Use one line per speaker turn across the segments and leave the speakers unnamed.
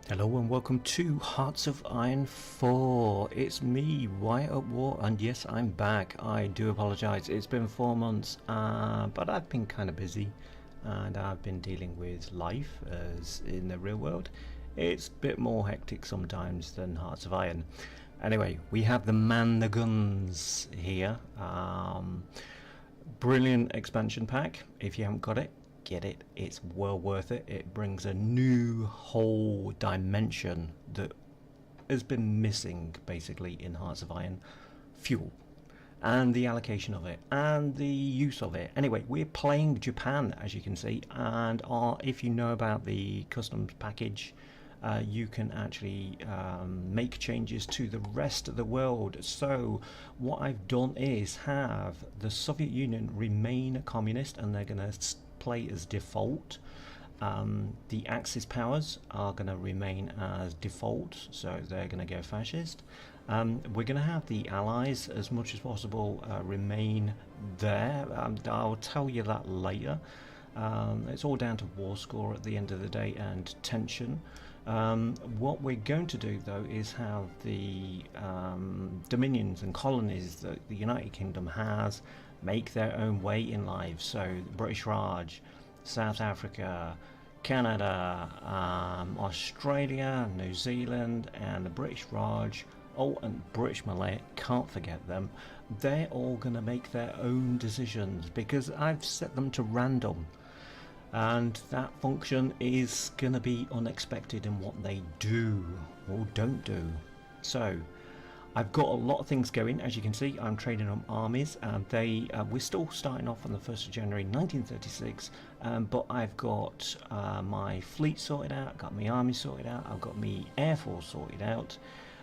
Hello and welcome to Hearts of Iron 4. It's me, Wyatt at War, and yes, I'm back. I do apologise. It's been 4 months, but I've been kind of busy, and I've been dealing with life as in the real world. It's a bit more hectic sometimes than Hearts of Iron. Anyway, we have the Man the Guns here. Brilliant expansion pack. If you haven't got it, get it. It's well worth it. It brings a new whole dimension that has been missing basically in Hearts of Iron: fuel and the allocation of it and the use of it. Anyway, we're playing Japan, as you can see, and if you know about the customs package, you can actually make changes to the rest of the world. So what I've done is have the Soviet Union remain communist, and they're going to play as default. The Axis powers are going to remain as default, so they're going to go fascist. We're going to have the Allies, as much as possible, remain there. I'll tell you that later. It's all down to war score at the end of the day and tension. What we're going to do though is have the dominions and colonies that the United Kingdom has make their own way in life. So British Raj, South Africa, Canada, Australia, New Zealand, and the British Raj, and British Malay, can't forget them. They're all going to make their own decisions because I've set them to random, and that function is going to be unexpected in what they do or don't do. So I've got a lot of things going. As you can see, I'm trading on armies, and we're still starting off on the 1st of January 1936, but I've got my fleet sorted out, I've got my army sorted out, I've got my air force sorted out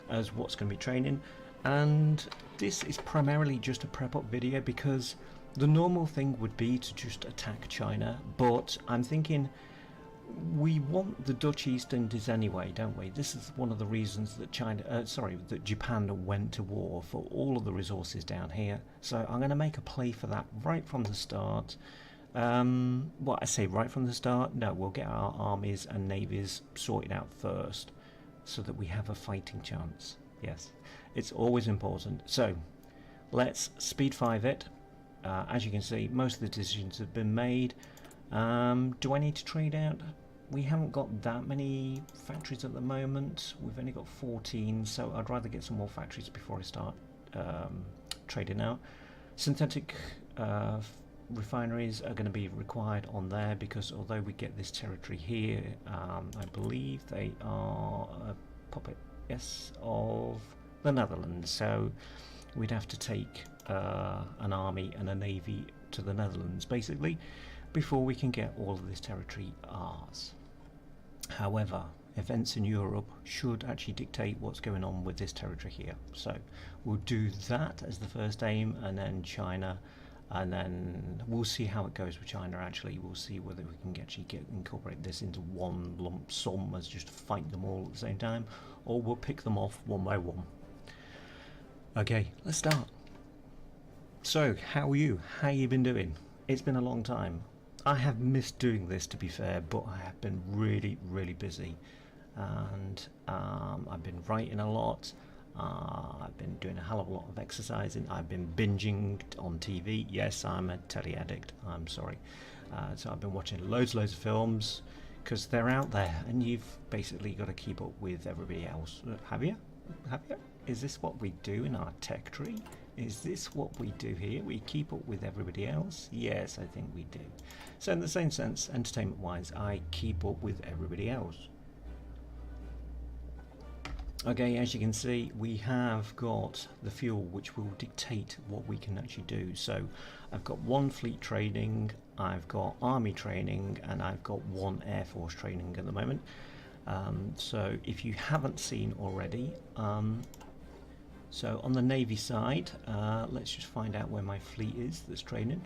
as what's going to be training. And this is primarily just a prep up video because the normal thing would be to just attack China, but I'm thinking we want the Dutch East Indies anyway, don't we? This is one of the reasons that that Japan went to war, for all of the resources down here. So I'm going to make a play for that right from the start. What I say right from the start? No, we'll get our armies and navies sorted out first, so that we have a fighting chance. Yes, it's always important. So let's speed 5 it. As you can see, most of the decisions have been made. Do I need to trade out? We haven't got that many factories at the moment. We've only got 14, so I'd rather get some more factories before I start trading out. Synthetic refineries are going to be required on there because although we get this territory here, I believe they are a puppet, yes, of the Netherlands. So we'd have to take an army and a navy to the Netherlands basically before we can get all of this territory ours. However, events in Europe should actually dictate what's going on with this territory here. So we'll do that as the first aim, and then China, and then we'll see how it goes with China. Actually, we'll see whether we can actually incorporate this into one lump sum as just fight them all at the same time, or we'll pick them off one by one. Okay, let's start. So, how are you? How you been doing? It's been a long time. I have missed doing this, to be fair, but I have been really, really busy, and I've been writing a lot. I've been doing a hell of a lot of exercising. I've been binging on TV. Yes, I'm a telly addict. I'm sorry. So I've been watching loads of films because they're out there, and you've basically got to keep up with everybody else. Have you? Have you? Is this what we do in our tech tree? Is this what we do here? We keep up with everybody else? Yes, I think we do. So in the same sense, entertainment wise, I keep up with everybody else. Okay, as you can see, we have got the fuel which will dictate what we can actually do. So I've got 1 fleet training, I've got army training, and I've got 1 air force training at the moment. So if you haven't seen already, so on the Navy side, let's just find out where my fleet is that's training.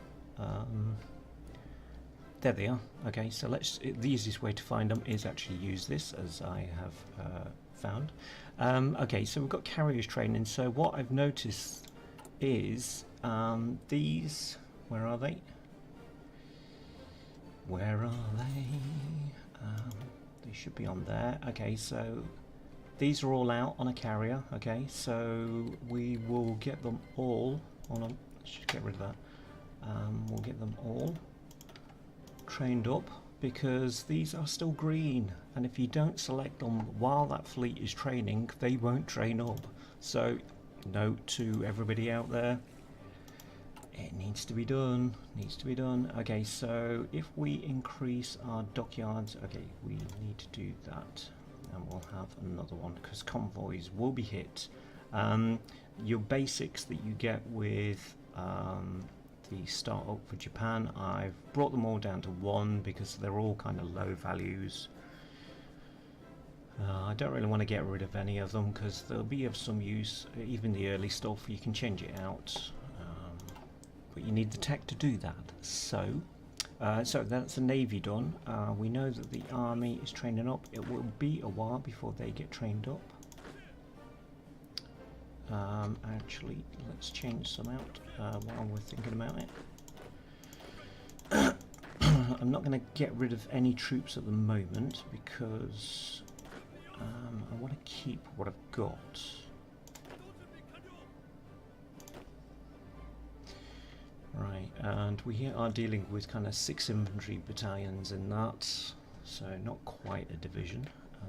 There they are. Okay, so the easiest way to find them is actually use this, as I have found. Okay, so we've got carriers training. So what I've noticed is these, where are they? Where are they? They should be on there. Okay, so these are all out on a carrier. Okay, so we will get them all on a, should get rid of that. We'll get them all trained up because these are still green, and if you don't select them while that fleet is training, they won't train up. So note to everybody out there, it needs to be done, Okay, so if we increase our dockyards, okay, we need to do that, and we'll have another one because convoys will be hit. Your basics that you get with the startup for Japan, I've brought them all down to 1 because they're all kind of low values. I don't really want to get rid of any of them because they'll be of some use. Even the early stuff, you can change it out, but you need the tech to do that. So that's the Navy done. We know that the Army is training up. It will be a while before they get trained up. Actually, let's change some out while we're thinking about it. I'm not going to get rid of any troops at the moment because I want to keep what I've got. Right, and we are dealing with kind of 6 infantry battalions in that, so not quite a division.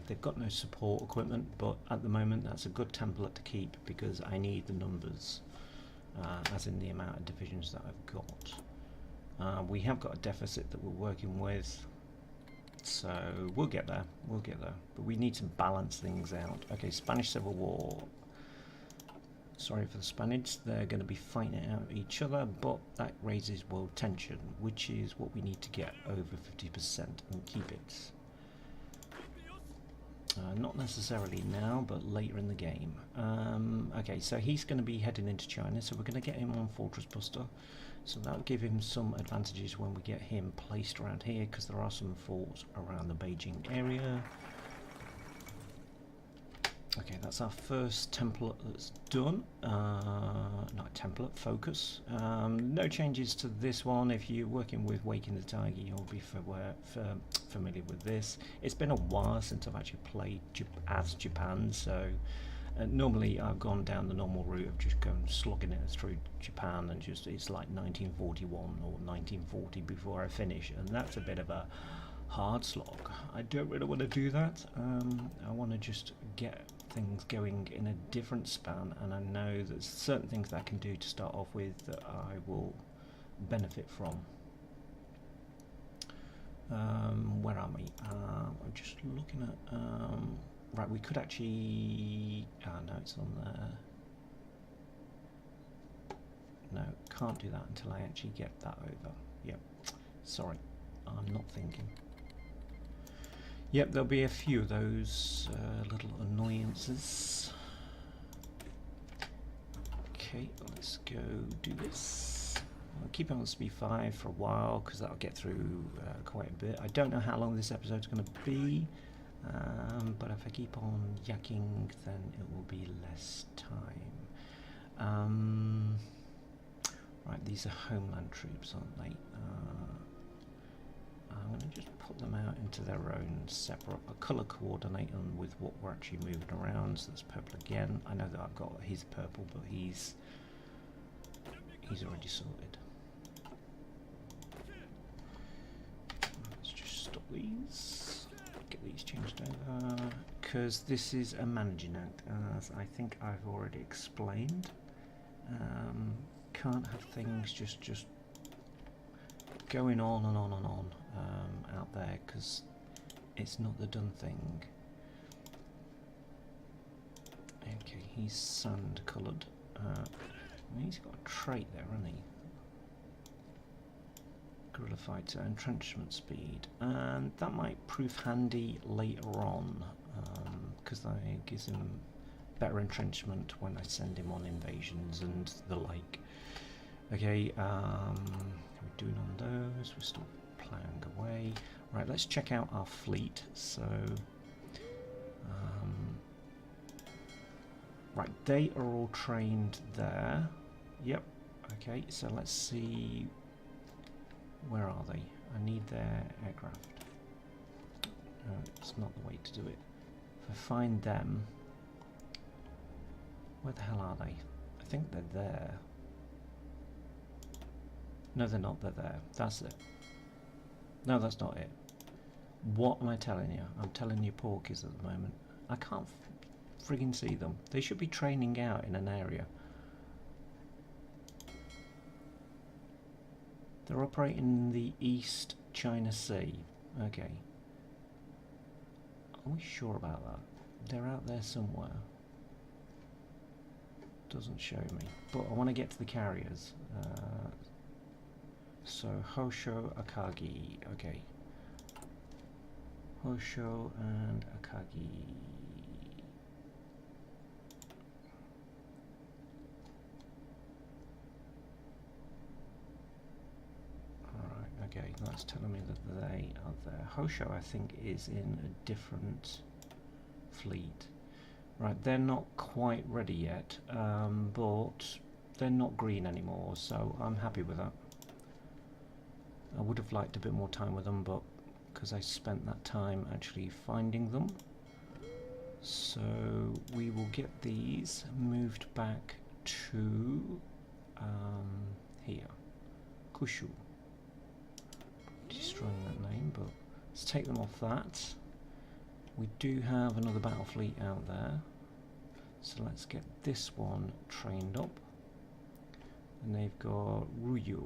They've got no support equipment, but at the moment that's a good template to keep because I need the numbers, as in the amount of divisions that I've got. We have got a deficit that we're working with, so we'll get there, but we need to balance things out. Okay, Spanish Civil War. Sorry for the Spanish, they're going to be fighting out each other, but that raises world tension, which is what we need to get over 50% and keep it. Not necessarily now, but later in the game. Okay, so he's going to be heading into China, so we're going to get him on Fortress Buster. So that'll give him some advantages when we get him placed around here, because there are some forts around the Beijing area. Okay, that's our first template that's done. Not template, focus. No changes to this one. If you're working with Waking the Tiger, you'll be familiar with this. It's been a while since I've actually played as Japan, so normally I've gone down the normal route of just going slogging it through Japan, and just it's like 1941 or 1940 before I finish, and that's a bit of a hard slog. I don't really want to do that. I want to just get things going in a different span, and I know there's certain things that I can do to start off with that I will benefit from. Where are we? I'm just looking at right, we could actually no, it's on there. No, can't do that until I actually get that over. Yep, sorry, I'm not thinking. Yep, there'll be a few of those little annoyances. Okay, let's go do this. I'll keep on speed 5 for a while because that'll get through quite a bit. I don't know how long this episode's going to be, but if I keep on yakking, then it will be less time. Right, these are homeland troops, aren't they? I'm going to just put them out into their own separate, colour coordinate them with what we're actually moving around. So that's purple again. I know that I've got his purple, but he's already sorted. Let's just stop these, get these changed over, because this is a managing act, as I think I've already explained. Can't have things just going on and on and on out there, because it's not the done thing. Okay, he's sand coloured. He's got a trait there, hasn't he? Guerrilla fighter, entrenchment speed, and that might prove handy later on, because that gives him better entrenchment when I send him on invasions and the like. Okay, we're doing on those, we're still ploughing away. Right, let's check out our fleet. So, right, they are all trained there. Yep, okay, so let's see, where are they? I need their aircraft. No, it's not the way to do it. If I find them, where the hell are they? I think they're there. No, they're not. They're there. That's it. No, that's not it. What am I telling you? I'm telling you porkies at the moment. I can't friggin' see them. They should be training out in an area. They're operating in the East China Sea. Okay. Are we sure about that? They're out there somewhere. Doesn't show me. But I want to get to the carriers. So Hosho, Akagi. Okay. Hosho and Akagi. Alright, okay, that's telling me that they are there. Hosho, I think, is in a different fleet. Right, they're not quite ready yet, but they're not green anymore, so I'm happy with that. I would have liked a bit more time with them, but because I spent that time actually finding them. So we will get these moved back to here, Kushu. Destroying that name, but let's take them off that. We do have another battle fleet out there, so let's get this one trained up. And they've got Ruyo.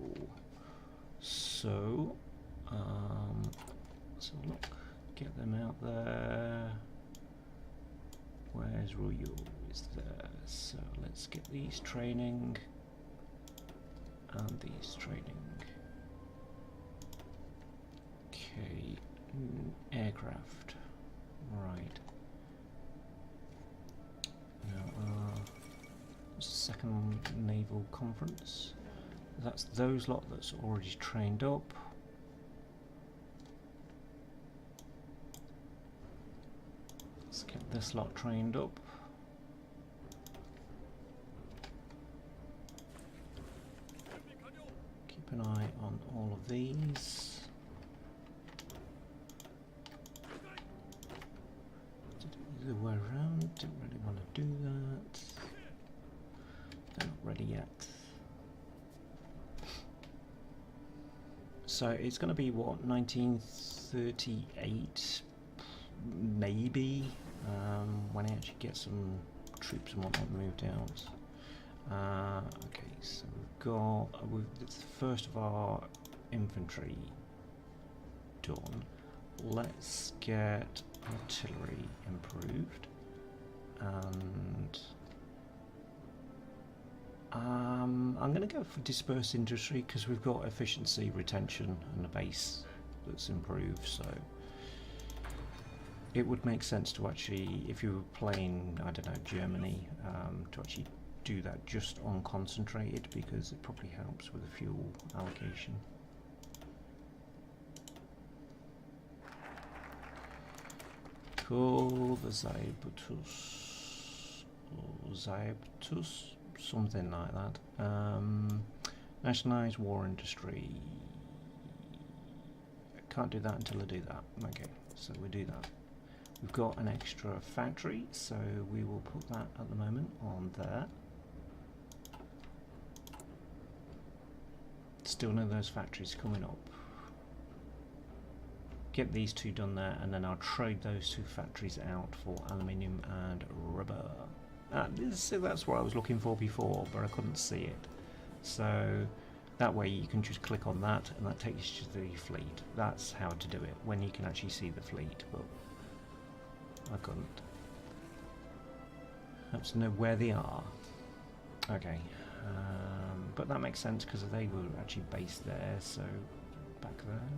So let's have a look. Get them out there. Where's Ruyo? Is there. So let's get these training and these training. Okay, aircraft. Right. Now, second naval conference. That's those lot that's already trained up. Let's get this lot trained up. Keep an eye on all of these. The way around, don't really want to do that. They're not ready yet. So it's going to be what, 1938 maybe, when I actually get some troops and whatnot moved out. Okay, so we've got it's the first of our infantry done. Let's get artillery improved, and I'm going to go for dispersed industry because we've got efficiency, retention and a base that's improved, so it would make sense to actually, if you were playing, I don't know, Germany, to actually do that just on concentrated, because it probably helps with the fuel allocation. Cool, the Zaibtus, or Zaibtus, something like that. Nationalise war industry. I can't do that until I do that. Okay, so we do that. We've got an extra factory, so we will put that at the moment on there. Still none of those factories coming up. Get these two done there, and then I'll trade those two factories out for aluminium and rubber. So that's what I was looking for before, but I couldn't see it. So that way you can just click on that, and that takes you to the fleet. That's how to do it, when you can actually see the fleet, but I couldn't. I have to know where they are. Okay, but that makes sense because they were actually based there, so back there.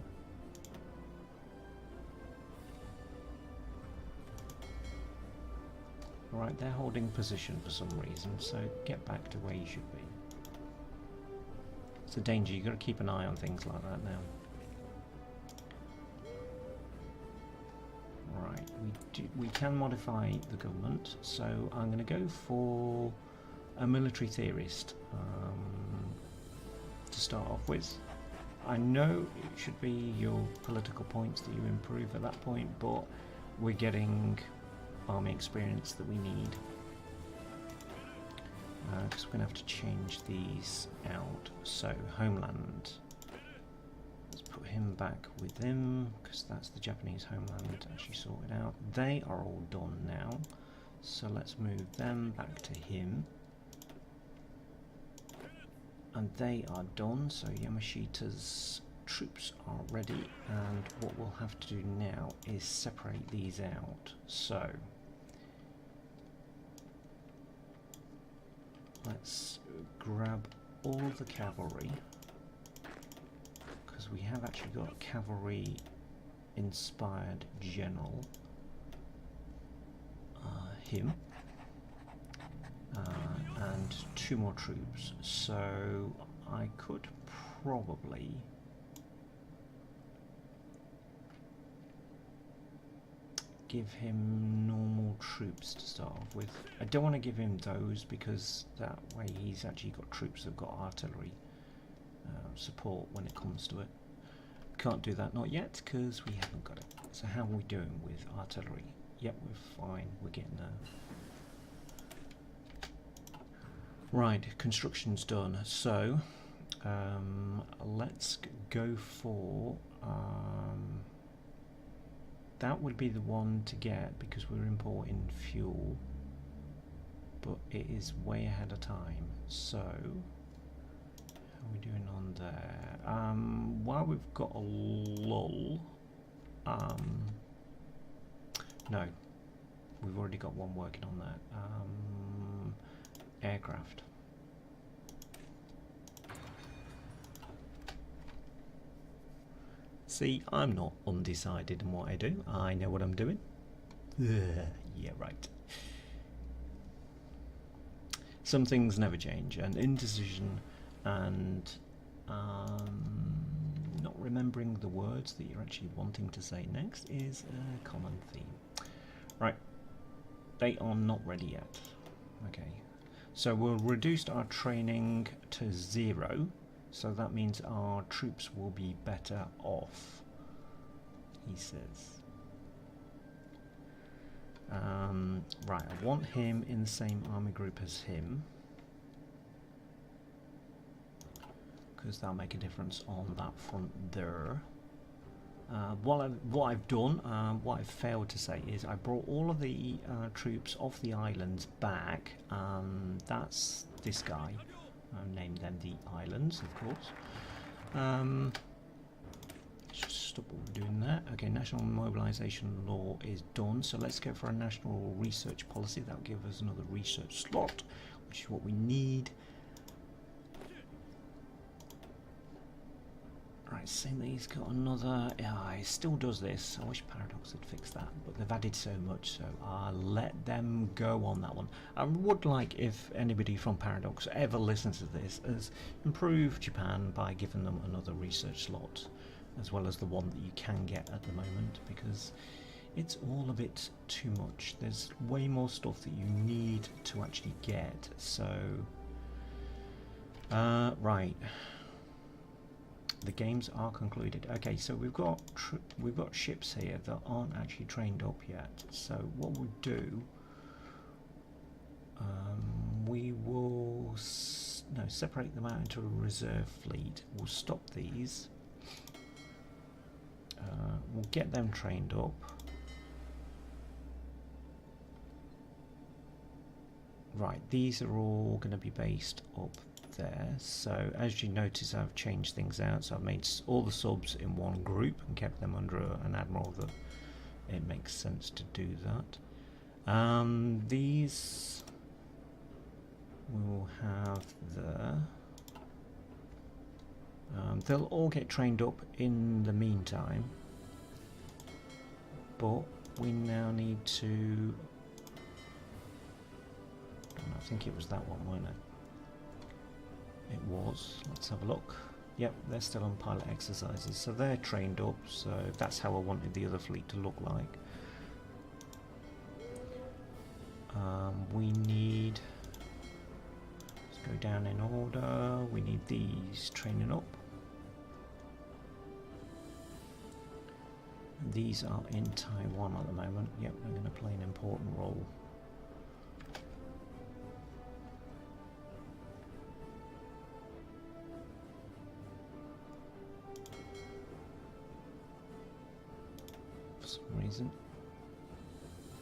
Right, they're holding position for some reason, so get back to where you should be. It's a danger, you've got to keep an eye on things like that now. Right, we can modify the government, so I'm going to go for a military theorist to start off with. I know it should be your political points that you improve at that point, but we're getting army experience that we need. Because we're going to have to change these out. So, homeland. Let's put him back with him, because that's the Japanese homeland actually sorted out. They are all done now. So let's move them back to him. And they are done, so Yamashita's troops are ready, and what we'll have to do now is separate these out. So let's grab all of the cavalry, because we have actually got a cavalry inspired general, him. And 2 more troops, so I could probably give him normal troops to start off with. I don't want to give him those because that way he's actually got troops that've got artillery support when it comes to it. Can't do that, not yet, because we haven't got it. So how are we doing with artillery? Yep, we're fine, we're getting there. Right, construction's done, so let's go for that would be the one to get because we're importing fuel, but it is way ahead of time. So how are we doing on there? While we've got a lull, no, we've already got one working on that. Aircraft. See, I'm not undecided in what I do. I know what I'm doing. Yeah, right. Some things never change, and indecision and not remembering the words that you're actually wanting to say next is a common theme. Right, they are not ready yet. Okay. So we'll reduce our training to 0, so that means our troops will be better off, he says. Right, I want him in the same army group as him, because that'll make a difference on that front there. What I've done, what I've failed to say is I brought all of the troops off the islands back. That's this guy. I named them the islands, of course. Let's just stop what we're doing there. Okay, national mobilization law is done, so let's go for a national research policy. That'll give us another research slot, which is what we need. Right, saying that he's got another. He still does this. I wish Paradox had fixed that, but they've added so much, so I'll let them go on that one. I would like if anybody from Paradox ever listens to this, as improve Japan by giving them another research slot, as well as the one that you can get at the moment, because it's all a bit too much. There's way more stuff that you need to actually get. So, right. The games are concluded. Okay, so we've got ships here that aren't actually trained up yet. So what we'll do, we will separate them out into a reserve fleet. We'll stop these. We'll get them trained up. Right, these are all going to be based up there. So as you notice, I've changed things out, so I've made all the subs in one group and kept them under an admiral that it makes sense to do that. These we will have there. They'll all get trained up in the meantime, but we now need to, I think it was that one, wasn't it? It was. Let's have a look. Yep, they're still on pilot exercises, so they're trained up, so that's how I wanted the other fleet to look like. We need, let's go down in order, we need these training up. these are in Taiwan at the moment. Yep, they're going to play an important role. For some reason.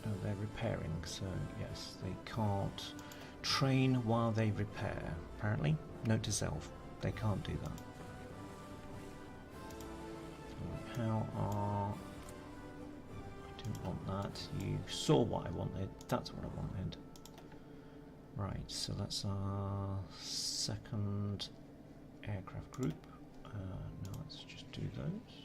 Oh, they're repairing, so yes, they can't train while they repair. Apparently, note to self, they can't do that. How are... I didn't want that. You saw what I wanted. That's what I wanted. Right, so that's our second aircraft group. Now let's just do those.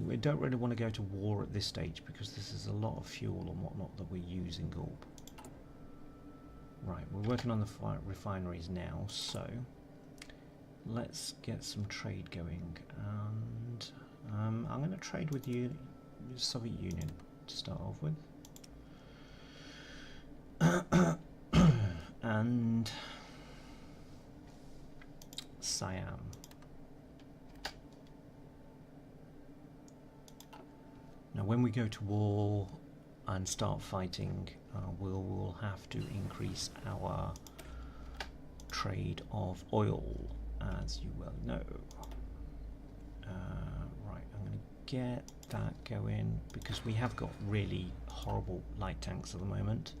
We don't really want to go to war at this stage because this is a lot of fuel and whatnot that we're using up. Right, we're working on the refineries now, so let's get some trade going. And I'm going to trade with you, the Soviet Union, to start off with. And Siam. Now when we go to war and start fighting, we'll have to increase our trade of oil, as you well know. Right, I'm going to get that going because we have got really horrible light tanks at the moment.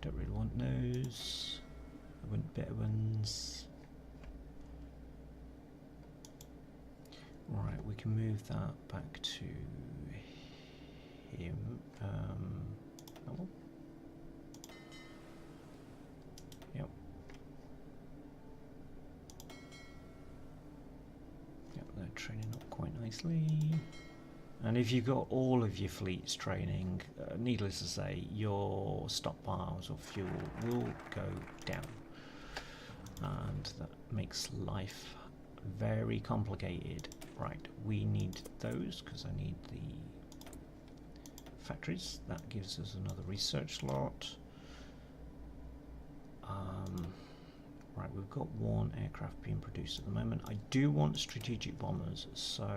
Don't really want those. I want better ones. Right, we can move that back to him. Oh. Yep. Yep, they're training up quite nicely. And if you've got all of your fleets training, needless to say, your stockpiles of fuel will go down. And that makes life very complicated. Right, we need those because I need the factories. That gives us another research slot. Right, we've got one aircraft being produced at the moment. I do want strategic bombers, so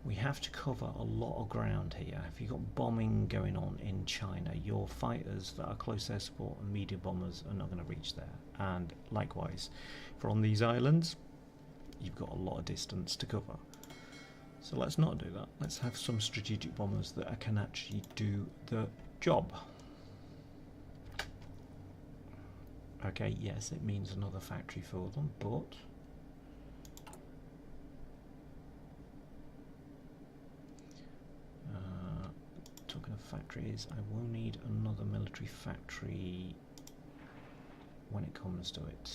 we have to cover a lot of ground here. If you've got bombing going on in China, your fighters that are close air support and medium bombers are not going to reach there. And likewise, if we're on these islands, you've got a lot of distance to cover. So let's not do that. Let's have some strategic bombers that can actually do the job. Okay, yes, it means another factory for them, but talking of factories, I will need another military factory when it comes to it.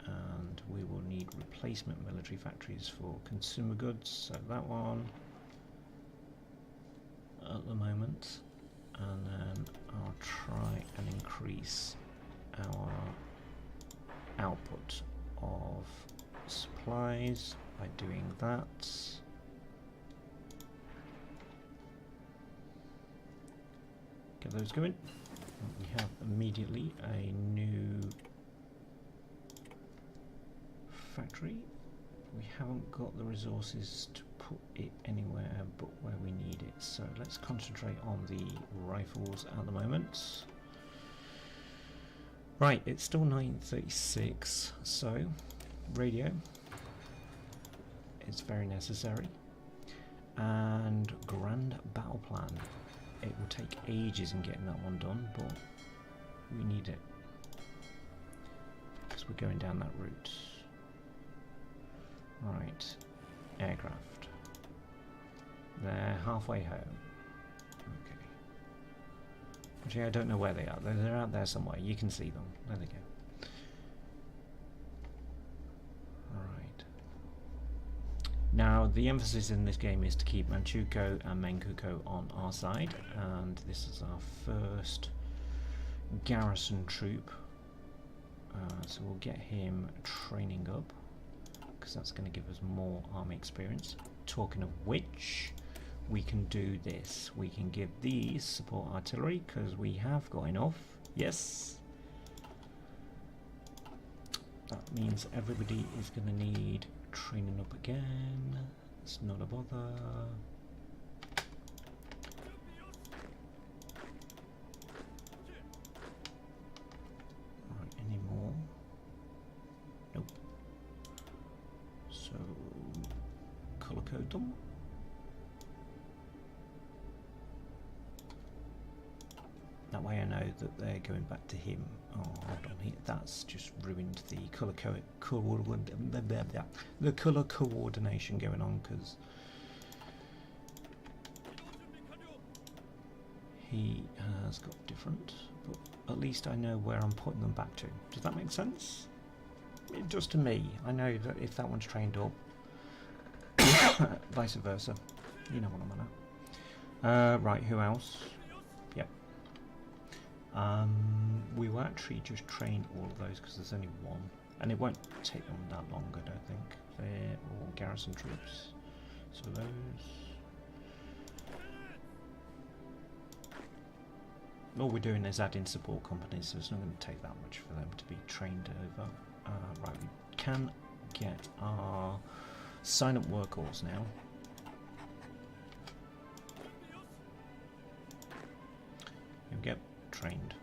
And we will need replacement military factories for consumer goods, so that one at the moment, and then I'll try and increase our output of supplies by doing that. Get those going. We have immediately a new factory. We haven't got the resources to put it anywhere but where we need it, so let's concentrate on the rifles at the moment. Right, it's still 9:36, so radio is very necessary, and grand battle plan. It will take ages in getting that one done, but we need it because we're going down that route. Right, aircraft. They're halfway home. Okay. Actually, I don't know where they are. They're out there somewhere. You can see them. There they go. Alright. Now, the emphasis in this game is to keep Manchukuo and Menkuko on our side, and this is our first garrison troop. So we'll get him training up, because that's going to give us more army experience. Talking of which, we can do this. We can give these support artillery, because we have got enough. Yes. That means everybody is going to need training up again. It's not a bother. Right, any more? Nope. So, colour code them. That way I know that they're going back to him. Oh, hold on, that's just ruined the colour the colour coordination going on, because he has got different, but at least I know where I'm putting them back to. Does that make sense? Just to me, I know that if that one's trained up, vice versa. You know what I'm on at. Right, who else? Yep. We will actually just train all of those because there's only one, and it won't take them that long, I don't think. They're all garrison troops. So those. All we're doing is adding support companies, so it's not going to take that much for them to be trained over. Right, we can get our sign up workhorse now. Here we go, trained.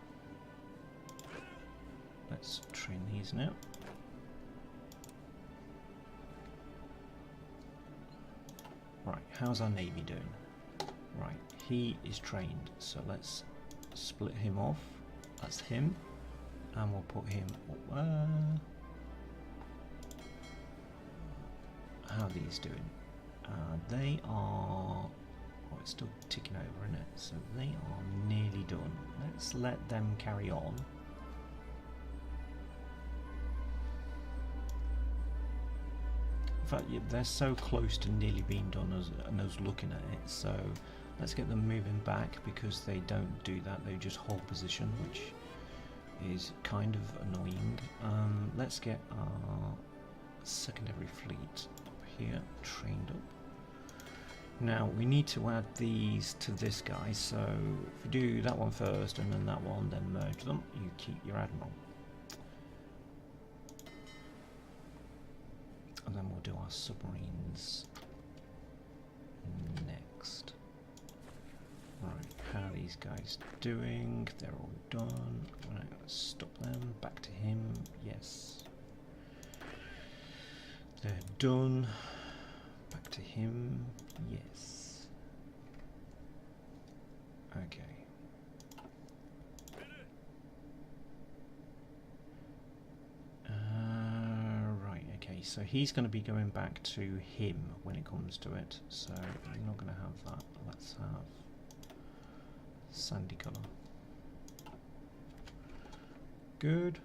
Let's train these now. Right, how's our navy doing? Right, he is trained, so let's split him off. That's him, and we'll put him up there. How are these doing? They are... Oh, it's still ticking over, isn't it? So they are nearly done. Let's let them carry on. In fact, yeah, they're so close to nearly being done and us looking at it, so let's get them moving back, because they don't do that, they just hold position, which is kind of annoying. Let's get our secondary fleet up here, trained up. Now we need to add these to this guy, so if we do that one first and then that one, then merge them, you keep your admiral. And then we'll do our submarines next. Right, how are these guys doing? They're all done. Right, let's stop them. Back to him. Yes. They're done. Back to him. Yes. Okay. Right, okay, so he's going to be going back to him when it comes to it, so I'm not going to have that. Let's have sandy colour. Good.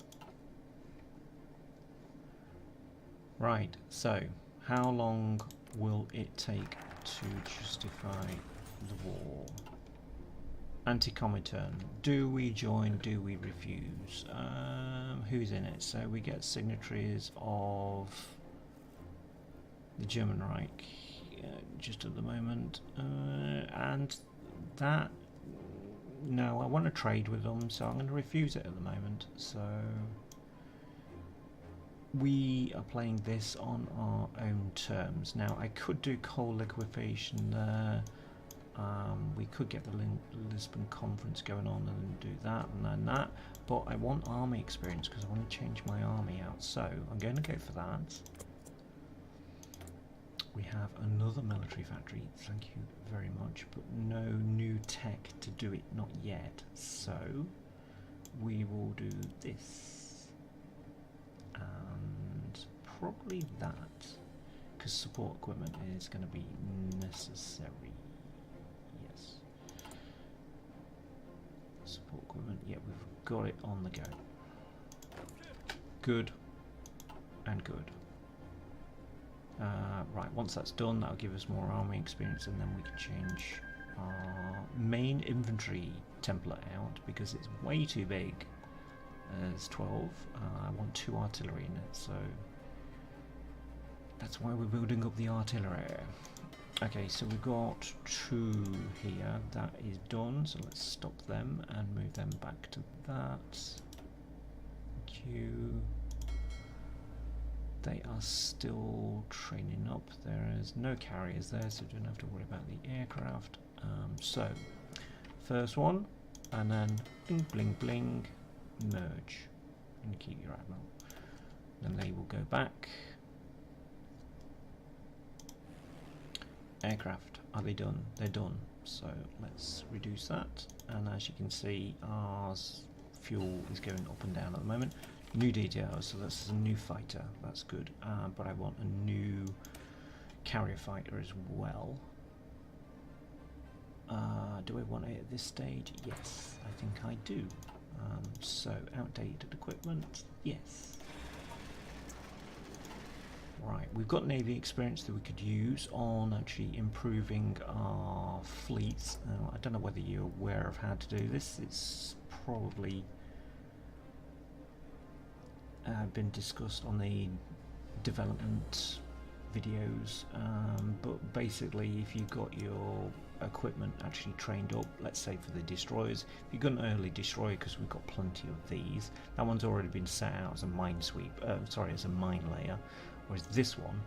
Right, so how long will it take to justify the war? Anti-Comintern. Do we join? Do we refuse? Who's in it? So we get signatories of the German Reich just at the moment, and that, no, I want to trade with them, so I'm going to refuse it at the moment. So we are playing this on our own terms. Now I could do coal liquefaction there. We could get the Lisbon conference going on and do that and then that, but I want army experience because I want to change my army out, so I'm going to go for that. We have another military factory, thank you very much, but no new tech to do it, not yet, so we will do this and probably that, because support equipment is going to be necessary. Support equipment, yeah, we've got it on the go. Good and good. Right, once that's done, that'll give us more army experience, and then we can change our main infantry template out because it's way too big as 12. I want 2 artillery in it, so that's why we're building up the artillery. Okay, so we've got 2 here, that is done, so let's stop them and move them back to that. Thank you. They are still training up. There is no carriers there, so we don't have to worry about the aircraft. So, first one, and then bling bling bling, merge, and keep your admiral. Then they will go back. Aircraft, are they done? They're done. So let's reduce that, and as you can see, our fuel is going up and down at the moment. New details, so this is a new fighter, that's good, but I want a new carrier fighter as well. Do I want it at this stage? Yes, I think I do. So outdated equipment, yes. Right, we've got Navy experience that we could use on actually improving our fleets. I don't know whether you're aware of how to do this. It's probably been discussed on the development videos, but basically if you've got your equipment actually trained up, let's say for the destroyers, if you've got an early destroyer, because we've got plenty of these, that one's already been set out as a mine sweep, as a mine layer, whereas this one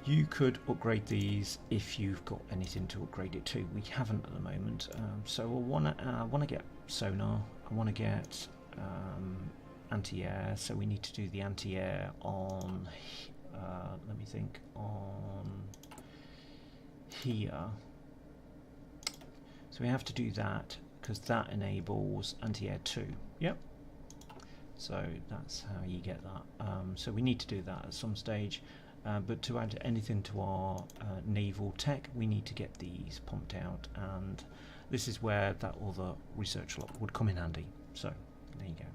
you could upgrade these if you've got anything to upgrade it to. We haven't at the moment, so I want to get sonar, I want to get anti-air, so we need to do the anti-air on let me think, on here. So we have to do that because that enables anti-air 2. Yep. So that's how you get that. So we need to do that at some stage. But to add anything to our naval tech, we need to get these pumped out, and this is where that other research lot would come in handy. So there you go.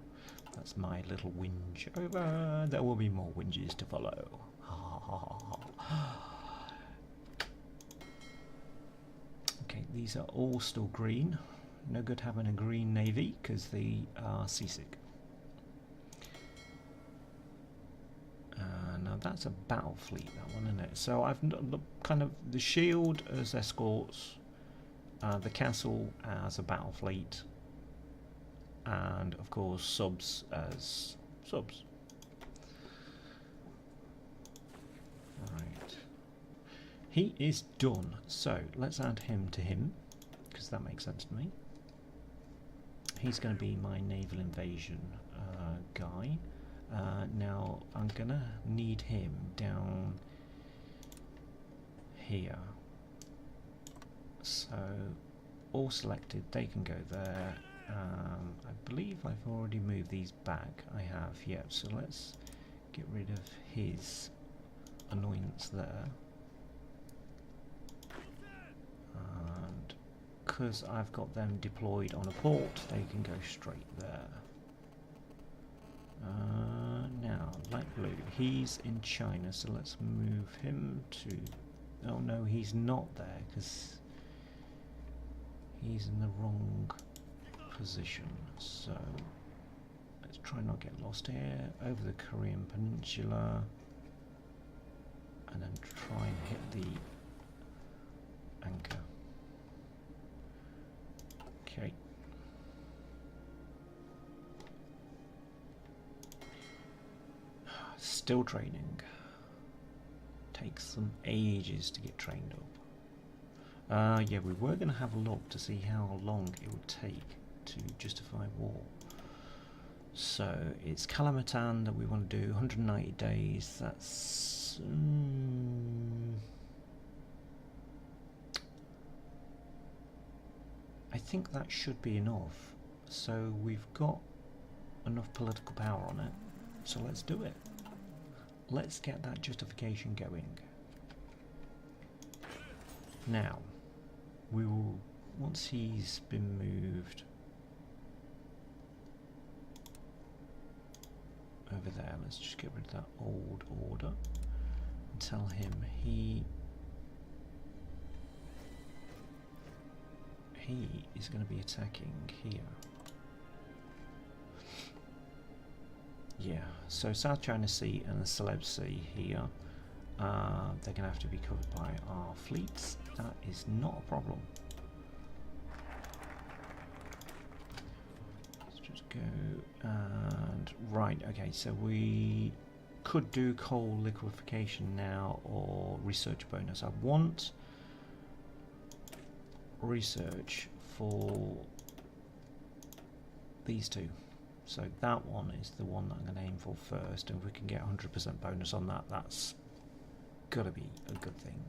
That's my little whinge over. There will be more whinges to follow. Okay, these are all still green. No good having a green navy because they are seasick. Now that's a battle fleet, that one, isn't it? So I've kind of the shield as escorts, the castle as a battle fleet, and of course subs as subs. Right, he is done, so let's add him to him because that makes sense to me. He's going to be my naval invasion guy. Now I'm gonna need him down here, so all selected, they can go there. I believe I've already moved these back. I have, yeah, so let's get rid of his annoyance there, and because I've got them deployed on a port, they can go straight there. Now, light blue, he's in China, so let's move him to... Oh no, he's not there, because he's in the wrong position. So, let's try not get lost here, over the Korean Peninsula, and then try and hit the anchor. Okay. Still training. Takes them ages to get trained up. Yeah, we were going to have a look to see how long it would take to justify war. So it's Kalamatan that we want to do, 190 days. That's I think that should be enough. So we've got enough political power on it. So let's do it. Let's get that justification going. Now, we will, once he's been moved over there, let's just get rid of that old order and tell him he is going to be attacking here. Yeah, so South China Sea and the Celeb Sea here, they're going to have to be covered by our fleets. That is not a problem. Let's just go and... Right, okay, so we could do coal liquefaction now or research bonus. I want research for these two. So that one is the one that I'm going to aim for first, and if we can get 100% bonus on that, that's got to be a good thing.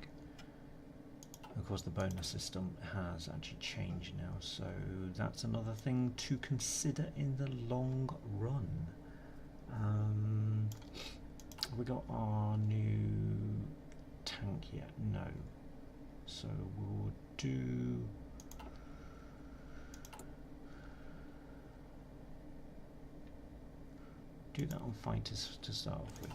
Of course, the bonus system has actually changed now, so that's another thing to consider in the long run. Have we got our new tank yet? No. So we'll do... do that on fighters to start off with.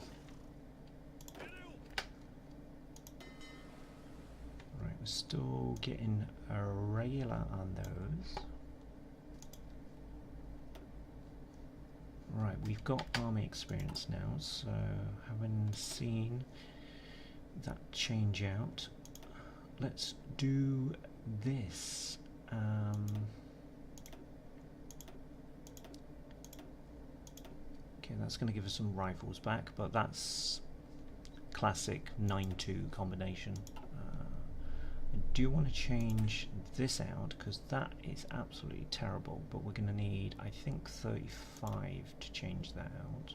Right, we're still getting a regular on those. Right, we've got army experience now, so having seen that change out, let's do this. Okay, that's going to give us some rifles back, but that's classic 9-2 combination. I do want to change this out because that is absolutely terrible, but we're going to need, I think, 35 to change that out.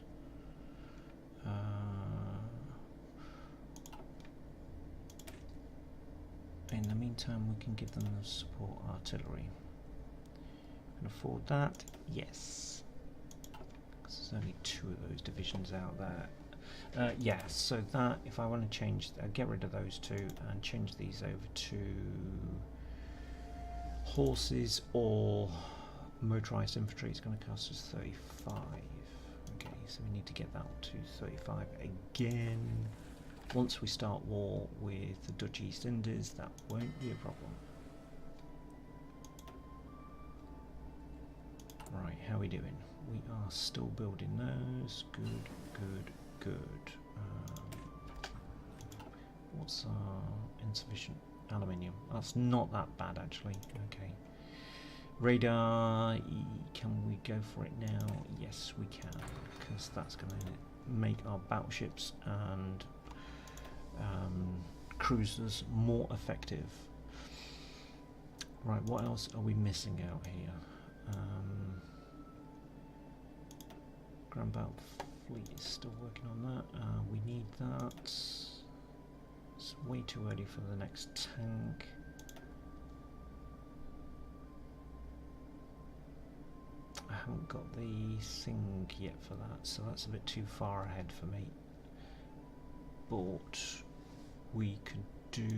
In the meantime, we can give them the support artillery. Can afford that? Yes. There's only 2 of those divisions out there. Yeah, so that, if I want to change, get rid of those 2 and change these over to horses or motorized infantry, it's going to cost us 35. Okay, so we need to get that to 35 again. Once we start war with the Dutch East Indies, that won't be a problem. Right, how are we doing? We are still building those. Good, good, good. What's our insufficient aluminium? That's not that bad actually. Okay. Radar, can we go for it now? Yes, we can, because that's going to make our battleships and cruisers more effective. Right, what else are we missing out here? Grand Battle Fleet is still working on that. We need that. It's way too early for the next tank. I haven't got the thing yet for that, so that's a bit too far ahead for me. But we could do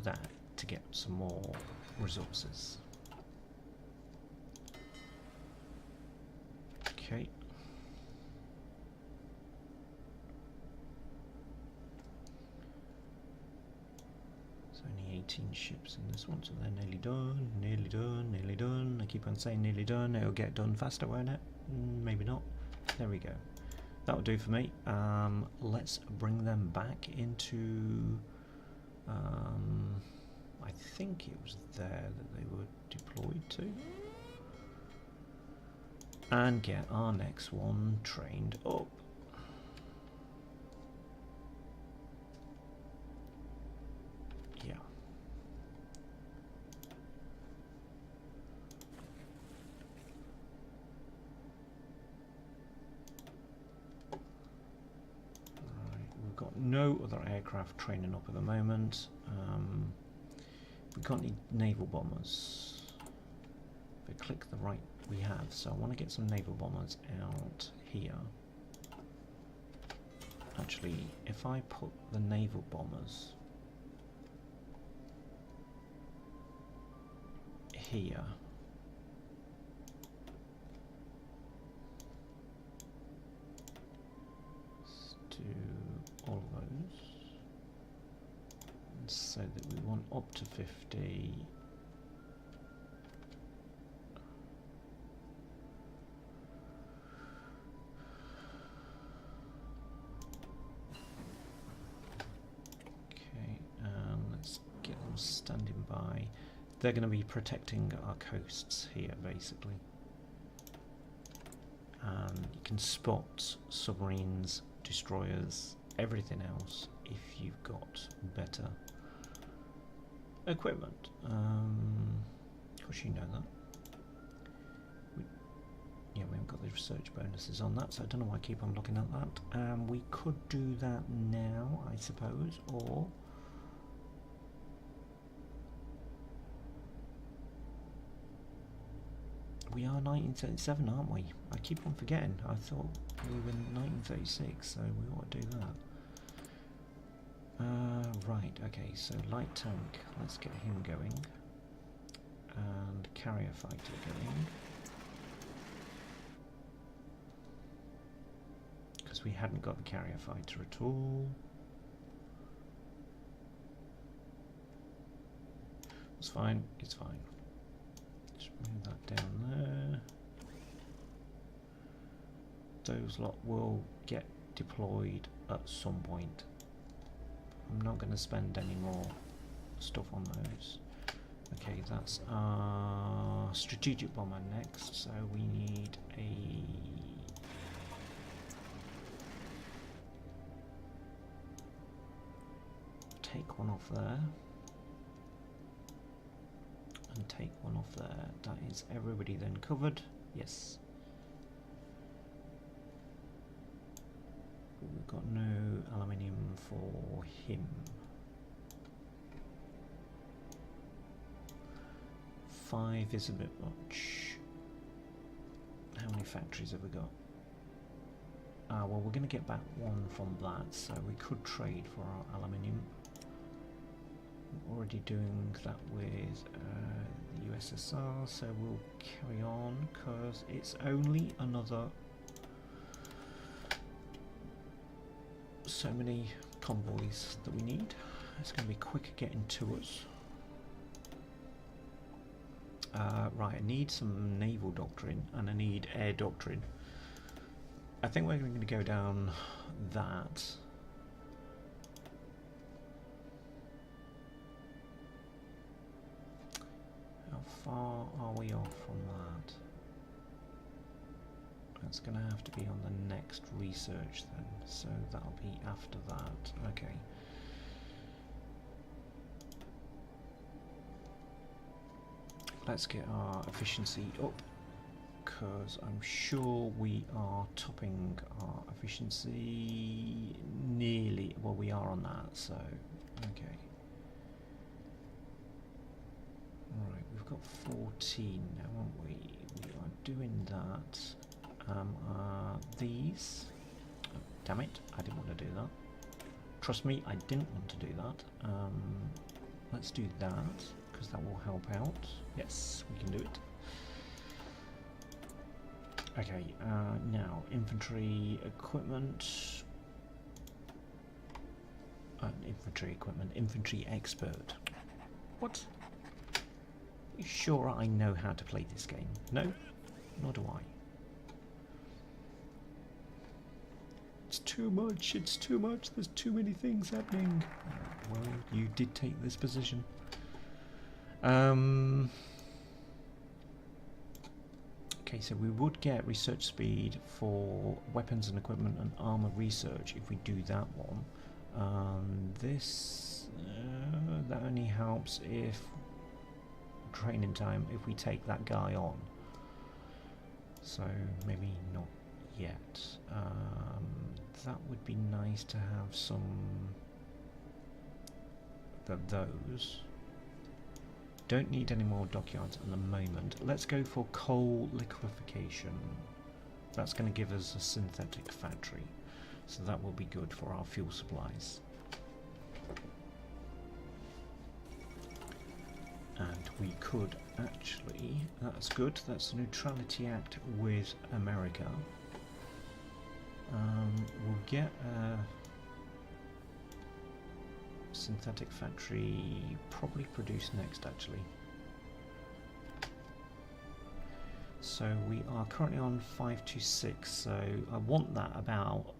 that to get some more resources. Okay. There's only 18 ships in this one, so they're nearly done, nearly done, nearly done. I keep on saying nearly done, it'll get done faster, won't it? Maybe not. There we go. That'll do for me. Let's bring them back into... I think it was there that they were deployed to. And get our next one trained up. Yeah. Right, we've got no other aircraft training up at the moment. We've got any naval bombers. If I click the right, we have. So I want to get some naval bombers out here. Actually, if I put the naval bombers here, let's do all of those, and so that we want up to 50. Standing by. They're going to be protecting our coasts here basically, and you can spot submarines, destroyers, everything else if you've got better equipment. Of course, you know that. Yeah, we haven't got the research bonuses on that, so I don't know why I keep on looking at that. We could do that now, I suppose, or we are 1937, aren't we? I keep on forgetting. I thought we were in 1936, so we ought to do that. Right, okay, so light tank, let's get him going. And carrier fighter going. Because we hadn't got the carrier fighter at all. It's fine, it's fine. Just move that down there. Those lot will get deployed at some point. I'm not going to spend any more stuff on those. Okay, that's our strategic bomber next, so we need a take one off there and take one off there. That is everybody then covered. Yes. We've got no aluminium for him. 5 is a bit much. How many factories have we got? Well, we're going to get back 1 from that, so we could trade for our aluminium. We're already doing that with the USSR, so we'll carry on because it's only another so many convoys that we need. It's going to be quicker getting to us. Right, I need some naval doctrine and I need air doctrine. I think we're going to go down that. How far are we off from that? That's going to have to be on the next research then, so that'll be after that. Okay. Let's get our efficiency up, because I'm sure we are topping our efficiency nearly, well, we are on that, so, okay. Alright, we've got 14 now, aren't we? We are doing that. These, oh, damn it, I didn't want to do that. Trust me, I didn't want to do that. Let's do that, because that will help out. Yes, we can do it. Okay, now infantry equipment. Infantry expert. What? You sure I know how to play this game? No? Nor do I. It's too much, it's too much, there's too many things happening. Well, you did take this position. Okay, so we would get research speed for weapons and equipment and armor research if we do that one. This that only helps if training time if we take that guy on. So maybe not yet. That would be nice to have some of those. Don't need any more dockyards at the moment. Let's go for coal liquefaction. That's going to give us a synthetic factory, so that will be good for our fuel supplies. And we could actually, that's good, that's a neutrality act with America. We'll get a synthetic factory probably produced next actually. So we are currently on 526, so I want that about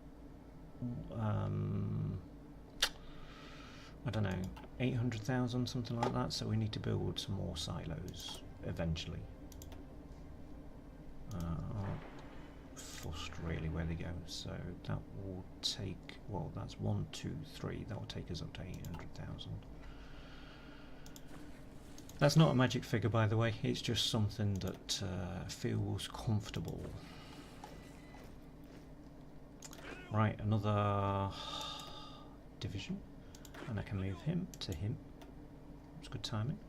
I don't know, 800,000, something like that, so we need to build some more silos eventually. fussed really where they go. So that will take, well, that's 1, 2, 3. That will take us up to 800,000. That's not a magic figure, by the way. It's just something that feels comfortable. Right, another division, and I can move him to him. It's good timing.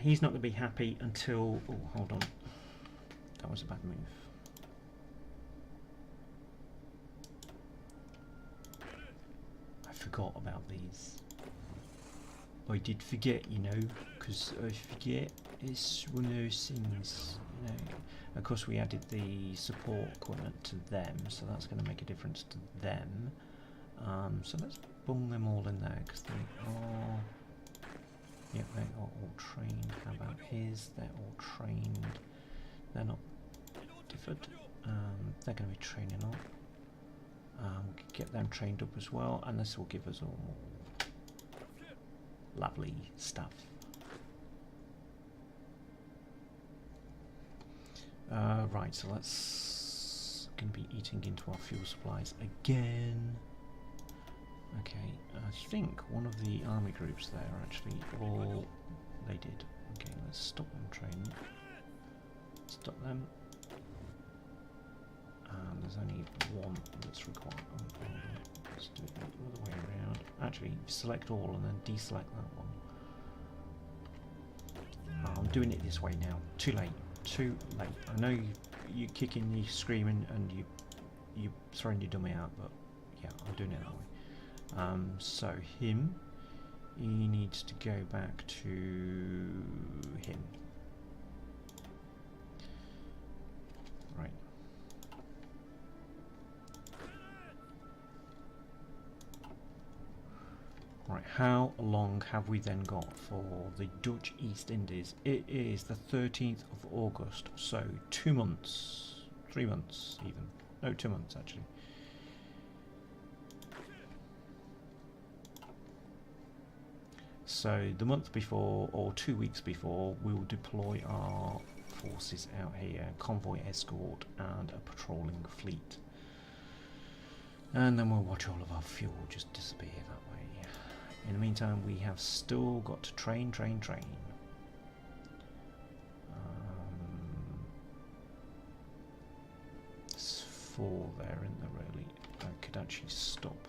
He's not going to be happy until... Oh, hold on. That was a bad move. I forgot about these. I did forget, you know, because I forget it's one of those things, you know. Of course, we added the support equipment to them, so that's going to make a difference to them. So let's bung them all in there, because they are... Yep, they are all trained. How about his? They're all trained. They're not differed. They're going to be training up. We can get them trained up as well, and this will give us all lovely stuff. Right, so let's going to be eating into our fuel supplies again. Okay, I think one of the army groups there actually all they did. Okay, let's stop them training. Stop them. And there's only one that's required. Oh, hold on. Let's do it the other way around. Actually, select all and then deselect that one. I'm doing it this way now. Too late. Too late. I know you're kicking, you're screaming, and you're throwing your dummy out, but yeah, I'm doing it that way. So him, he needs to go back to him. Right. Right, how long have we then got for the Dutch East Indies? It is the 13th of August, so 2 months, 3 months even. No, 2 months actually. So the month before, or 2 weeks before, we will deploy our forces out here, convoy escort and a patrolling fleet. And then we'll watch all of our fuel just disappear that way. In the meantime, we have still got to train. There's 4 there, isn't there, really? I could actually stop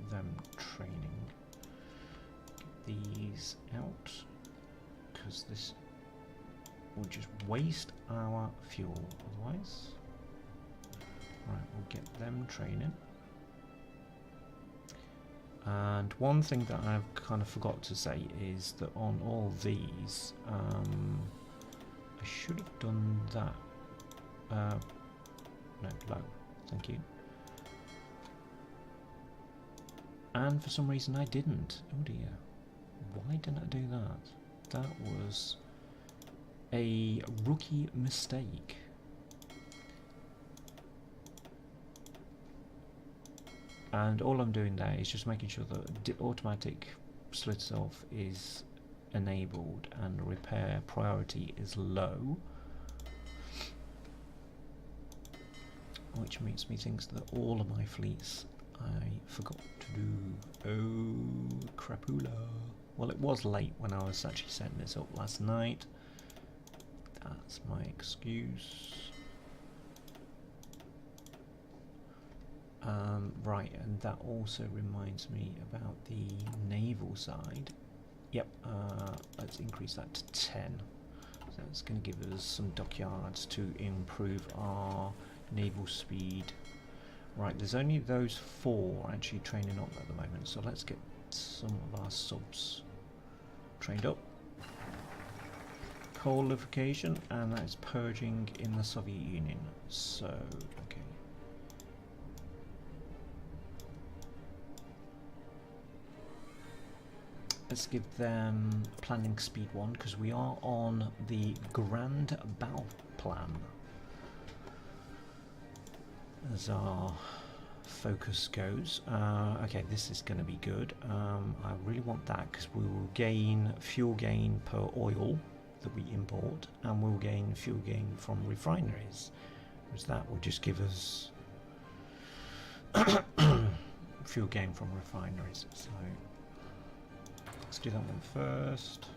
them training. Get these out, because this will just waste our fuel otherwise. Right, we'll get them training. And one thing that I've kind of forgot to say is that on all these, I should have done that. No, low. Thank you. And for some reason I didn't. Oh dear. Why didn't I do that? That was a rookie mistake. And all I'm doing there is just making sure that the automatic slits off is enabled and repair priority is low, which makes me think that all of my fleets I forgot to do. Oh, crapula. Well, it was late when I was actually setting this up last night. That's my excuse. Right, and that also reminds me about the naval side. Yep, let's increase that to 10. So that's going to give us some dockyards to improve our naval speed. Right, there's only those 4 actually training up at the moment, so let's get some of our subs trained up. Coalification, and that is purging in the Soviet Union. So, okay. Let's give them planning speed 1, because we are on the Grand Battle Plan as our focus goes. Okay, this is going to be good. I really want that, because we will gain fuel gain per oil that we import, and we'll gain fuel gain from refineries, Because that will just give us fuel gain from refineries. So let's do that one first.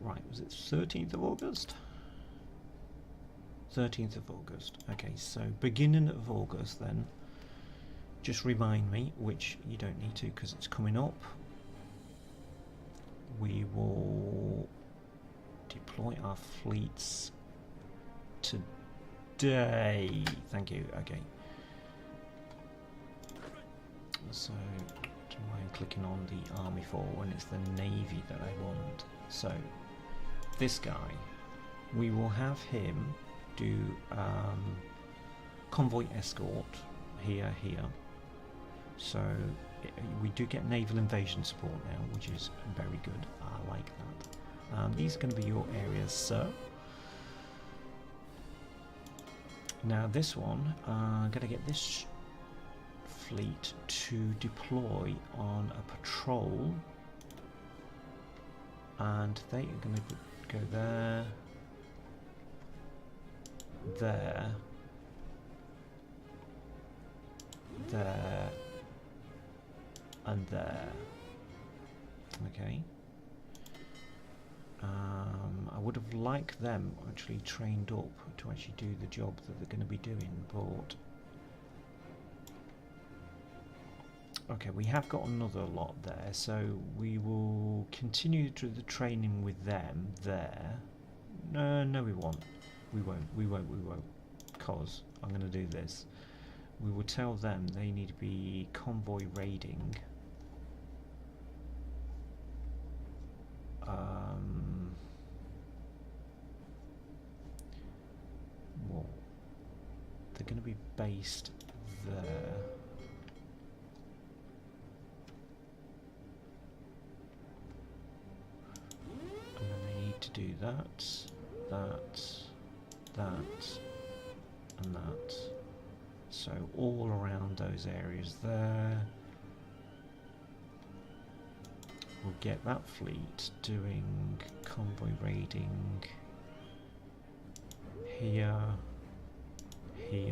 Right, was it 13th of August? 13th of August. Okay, so beginning of August then. Just remind me, which you don't need to because it's coming up. We will deploy our fleets today. Thank you. Okay. So, do you mind clicking on the Army for when it's the Navy that I want? So, this guy, we will have him do convoy escort here. So we do get naval invasion support now, which is very good. I like that. These are going to be your areas, sir. Now this one, I'm going to get this fleet to deploy on a patrol, and they are going to go there, there, and there. Okay. I would have liked them actually trained up to actually do the job that they're going to be doing, but okay, we have got another lot there, so we will continue to the training with them there. No, we won't. We won't. Because I'm going to do this. We will tell them they need to be convoy raiding. Well, they're going to be based there. And then they need to do that, and that. So all around those areas there. We'll get that fleet doing convoy raiding here, and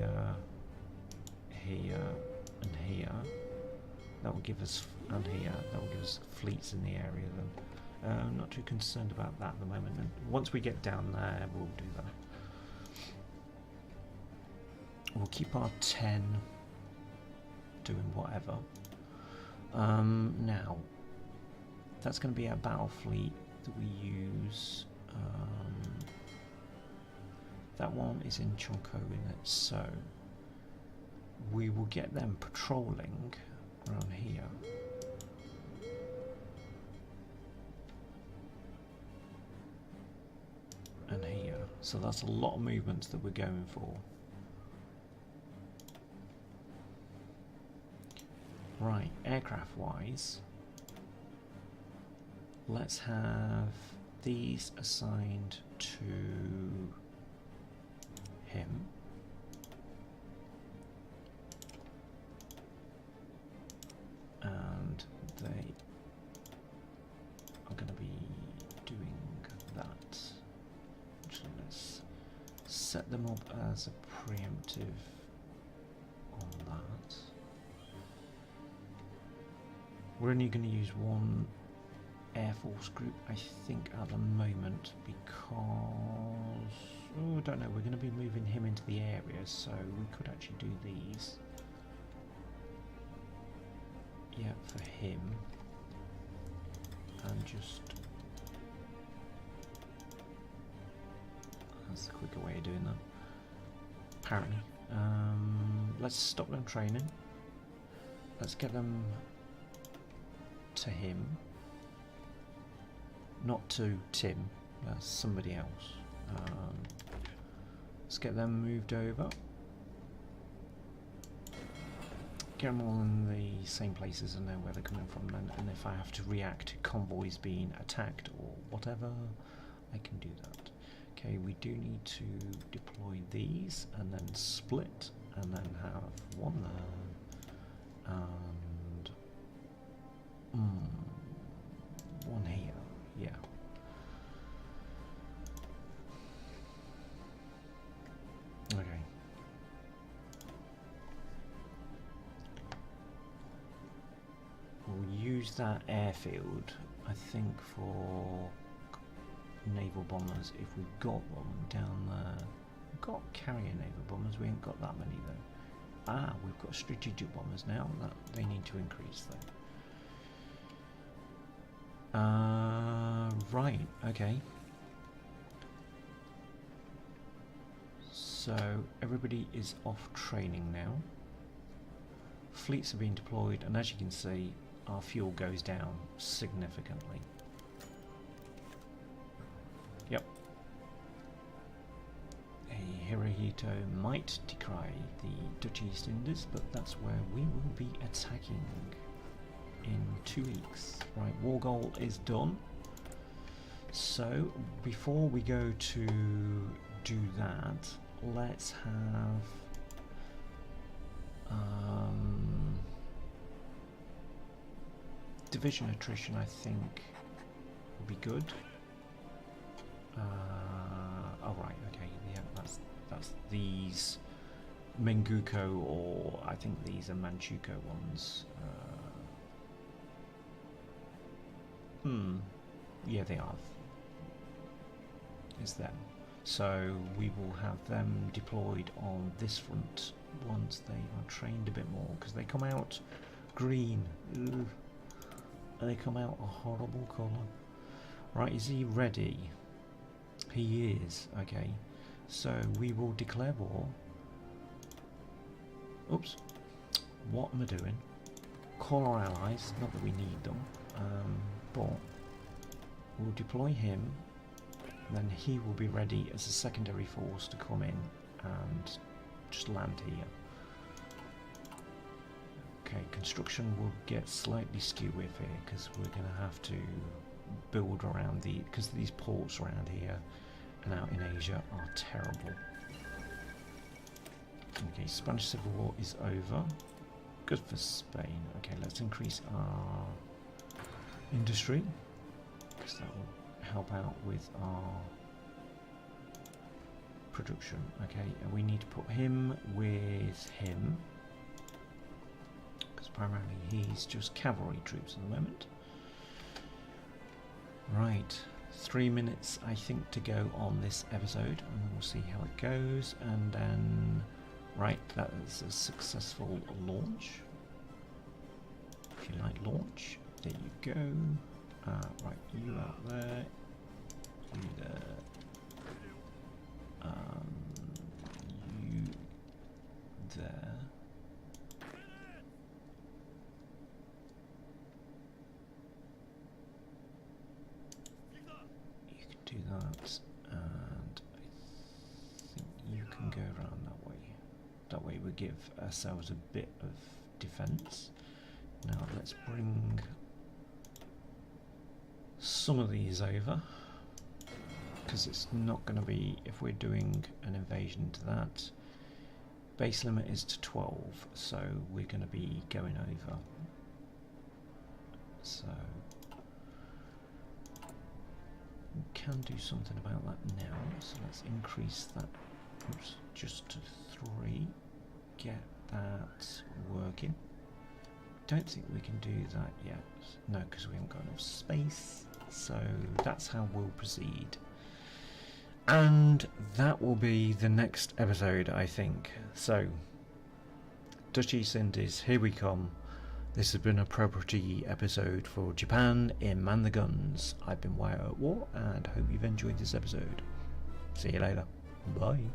here. That will give us, and here, that will give us fleets in the area then. I'm not too concerned about that at the moment. And once we get down there, we'll do that. We'll keep our 10 doing whatever. Now, that's going to be our battle fleet that we use. That one is in Chonko in it, so we will get them patrolling around here. And here. So that's a lot of movements that we're going for. Right, aircraft wise, let's have these assigned to him. And they are going to be doing that. Actually, let's set them up as a preemptive on that. We're only going to use one Air Force group, I think, at the moment, because, oh, I don't know, we're going to be moving him into the area, so we could actually do these. Yeah, for him. And just, that's the quicker way of doing that, apparently. Let's stop them training. Let's get them to him. Not to Tim, that's somebody else. Let's get them moved over. Get them all in the same places and know where they're coming from then. And if I have to react to convoys being attacked or whatever, I can do that. Okay, we do need to deploy these and then split and then have one there and one here. Yeah. Okay. We'll use that airfield, I think, for naval bombers if we've got them down there. We've got carrier naval bombers, we ain't got that many though. Ah, we've got strategic bombers now, that they need to increase though. Right, okay. So everybody is off training now. Fleets are being deployed, and as you can see, our fuel goes down significantly. Yep. A Hirohito might decry the Dutch East Indies, but that's where we will be attacking in 2 weeks. Right, war goal is done. So before we go to do that, let's have division attrition, I think, would be good. Oh right, okay, yeah, that's these Menguko, or I think these are Manchukuo ones. Yeah, they are. It's them. So we will have them deployed on this front once they are trained a bit more, because they come out green. Ugh. They come out a horrible colour. Right, is he ready? He is. Okay, so we will declare war. Oops, what am I doing? Call our allies, not that we need them, but we'll deploy him. Then he will be ready as a secondary force to come in and just land here. Okay, construction will get slightly skew with here because we're going to have to build around because these ports around here and out in Asia are terrible. Okay, Spanish Civil War is over. Good for Spain. Okay, let's increase our industry because that will help out with our production. Okay, and we need to put him with him because primarily he's just cavalry troops at the moment. Right, 3 minutes I think to go on this episode, and we'll see how it goes. And then, right, that is a successful launch. If you like launch, there you go. Right, you out there, you there, you there. You can do that, and I think you can go around that way. That way we give ourselves a bit of defense. Now let's bring some of these over, because it's not going to be, if we're doing an invasion to that, base limit is to 12, so we're going to be going over. So we can do something about that now, so let's increase that, oops, just to 3, get that working. Don't think we can do that yet, no, because we haven't got enough space. So that's how we'll proceed, and that will be the next episode, I think. So Dutch East Indies, here we come. This has been a property episode for Japan in Man the Guns. I've been HOI4, and hope you've enjoyed this episode. See you later. Bye.